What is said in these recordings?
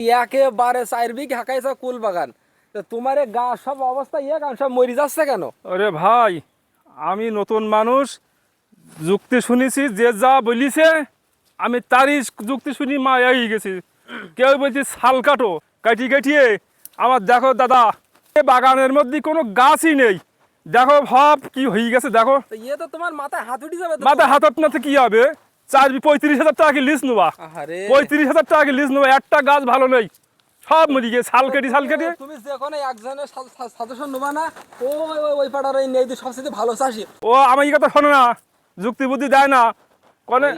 একেবারে 4 বিঘা হাঁকাইছে কুল বাগান। তো তোমার এ গা সব অবস্থা সব মরি যাচ্ছে কেন? আরে ভাই, আমি নতুন মানুষ, যুক্তি শুনেছি, যে যা বলিছে আমি তারই যুক্তি শুনি মায়াই গেছি। কেউ বলছি শাল কাটো, কাটিয়ে আমার দেখো দাদা, এ বাগানের মধ্যে কোনো গাছই নেই। দেখো ভাব কি হয়ে গেছে, দেখো তো তো তোমার মাথায় হাত উঠে যাবে তো। মাথায় হাত আপনাতে কি হবে? 35,000 টাকা কি লিজ নেবা? আহারে 35,000 টাকা কি লিজ নেবা? একটা গাছ ভালো নেই, সব মরি গিয়ে শাল কেটে। তুমি যখন একজনের সাজেশন নেবা না, ওই পাড়ার ওই নেই সবচেয়ে ভালো চাষি। ও আমার এই কথা শোনে না, যুক্তি বুদ্ধি দেয় না কনে।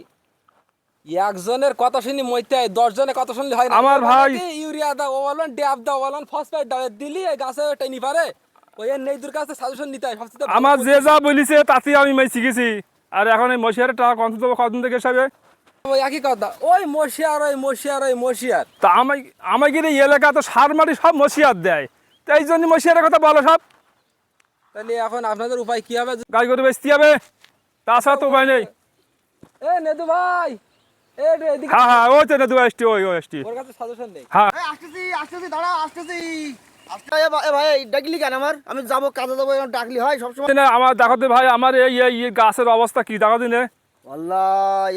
একজনের কথা শুনি মইতে হয়, 10 জনের কথা শুনলে হয় না। আমার ভাই ইউরিয়া দাও, ও বলবেন ড্যাপ দাও, বলবেন ফসফেট দাও, দিলি এই গাছে টেনি পারে। ওই নেইদুর কাছে সাজেশন নিতে হয় সবচেয়ে ভালো আমার যে পদ্ধতি। যা বলিছে তাতে আমি মাই শিখেছি। আর এখন এই মশিয়ারের টাকা কত দেবো, কদিন থেকে হিসাবে? ওই একই কথা, ওই মশিয়ার। তা আমাকে এই এলাকা তো সার মাটি সব মশিয়ার দেয়, তাই এই জন্য মশিয়ারের কথা বলো সব। তাহলে এখন আপনাদের উপায় কি হবে? গাই গরু বেচতে হবে, তাছাড়া তো উপায় নেই। এ নেদু ভাই, এদিকে হ্যাঁ হ্যাঁ, ওই তো না, দু আসটি, ওই আসটি। ওর কাছে সাজেশন নেই। হ্যাঁ আসতেছি দাঁড়া আসতেছি। ভাই ডাকলি কেন আমার? আমি যাবো কাজে যাবো, ডাকলি হয় সবসময়? না, আমার দেখো তো ভাই, আমার এই গাছের অবস্থা কি দেখো দিনে। আল্লাহ,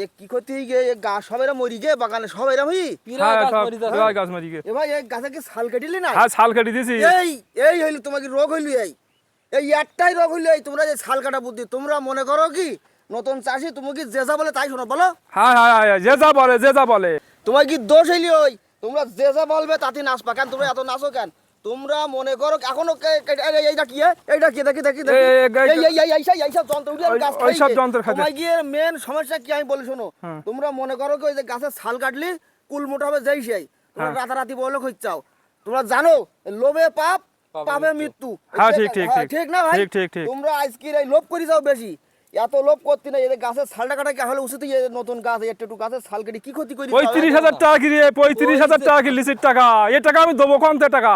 এ কি করতে গে? এ গাছ সবাইরা মরি গে, বাগানে সবাইরা হই। হ্যাঁ, গাছ সব মরি যাচ্ছে। প্রায় গাছ মারি গে। এ ভাই, এই গাছে কি ছাল কাটিলি না? হ্যাঁ, ছাল কেটে দিয়েছি। এই এই হইলো তোমাকে রোগ হইলো। এই একটাই রোগ হইলো, এই তোমরা যে ছাল কাটা বুদ্ধি। তোমরা মনে করো কি নতুন চাষি, তুমি কি যে যা বলে তাই শোনো বলো? হ্যাঁ হ্যাঁ হ্যাঁ, যে যা বলে। তোমার কি দোষ হইলি? ওই তোমরা যে যা বলবে তাতে নাচবা কেন? তোমরা এত নাচো কেন? তোমরা মনে করো এখনো এইটা কি? এইটা কি? দেখি এইসব যন্ত্র উঠে গাছ ওইসব যন্ত্র খাইতে। তোমার গিয়ে মেন সমস্যা কি আমি বলি শোনো। হ্যাঁ। তোমরা মনে করো কি ওই যে গাছের ছাল কাটলি কুল মোটা হবে যেই সেই, তোমরা হ্যাঁ। রাতারাতি বলো খুঁজছাও। তোমরা জানো লোভে পাপ, পাপে মৃত্যু। হ্যাঁ, ঠিক ঠিক না ভাই? ঠিক। তোমরা আজকে এই লোভ করি যাও বেশি। এত লোভ করতে না, এদের গাছের ছালটা কাটা কি হলে উচিত? নতুন গাছ একটু গাছের ছাল কেটে কি ক্ষতি করি? 35,000 টাকা কি রে? 35,000 টাকা কি লিসির টাকা? এ টাকা আমি দেবো কমতে টাকা,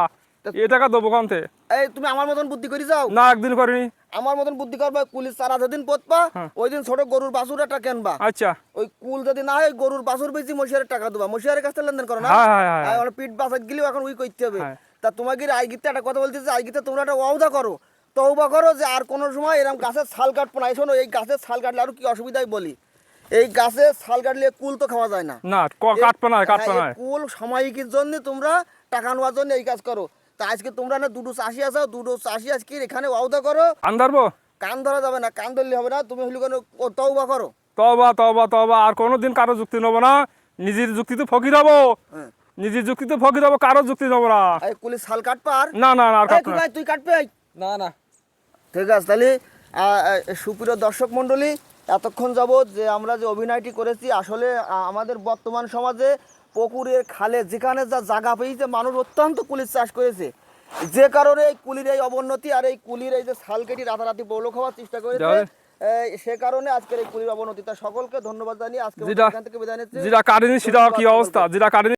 এ টাকা দেবো কমতে। এই তুমি আমার মতন বুদ্ধি করি যাও? না, একদিন করিনি। আমার মতন বুদ্ধি করবা, কুলির চারা যেদিন পোতবা ওই দিন ছোট গরুর বাছুর একটা কেনবা। আচ্ছা। ওই কুল যদি না হয় গরুর বাছুর বেশি মশিয়ারের টাকা দেবা। মশিয়ারের কাছে লেনদেন করো না? হ্যাঁ হ্যাঁ হ্যাঁ আমার পিঠ বাঁচাত গেলেও এখন ওই করতে হবে। হ্যাঁ। তা তোমাকে আইগিতে একটা কথা বলতেছে, আইগিতে তোমরা একটা ওয়াদা করো, তওবা করো যে আর কোনো সময় এরকম গাছের ছাল কাটবো না। শোনো, এই গাছের ছাল কাটলে আরো কি অসুবিধাই বলি। এই গাছের ছাল কাটলে কুল তো খাওয়া যায় না। না, কাটপা না। এই কুল সাময়িকের জন্য তোমরা টাকা নেওয়ার জন্য এই কাজ করো। তা আজকে তোমরা না দুটো চাষি আছো, দুটো চাষি আজকে এখানে ওয়াদা করো। আন্দারবো। কান ধরা যাবে না, কান ধরলে হবে না। তুমি হইলে কেন তওবা করো। তবা আর কোনোদিন কারো যুক্তি নেবো না। নিজের যুক্তিতে ফকির হবো, হ্যাঁ। নিজের যুক্তিতে ফকির হবো, কারো যুক্তি নেবো না। এই কুলি ছাল কাটপার? না না না, আর কাটবো না। তুই কাটবে? না ঠিক আছে, তাহলে সুপ্রিয় দর্শক মণ্ডলী, এতক্ষণ যাবৎ যে আমরা যে অভিনয়টি করেছি, আসলে আমাদের বর্তমান সমাজে পুকুরের খালে যেখানে যা জায়গা পেয়েছে মানুষ অত্যন্ত কুলির চাষ করেছে, যে কারণে এই কুলির এই অবনতি আর এই কুলির এই যে ছাল কেটে রাতারাতি বৌলো খাওয়ার চেষ্টা করেছে, সে কারণে আজকের এই কুলির অবনতি। তা সকলকে ধন্যবাদ জানিয়ে আজকে এখান থেকে বিদায় নিচ্ছি। যেটা কাটেনি সেটা কি অবস্থা, যেটা কাটেনি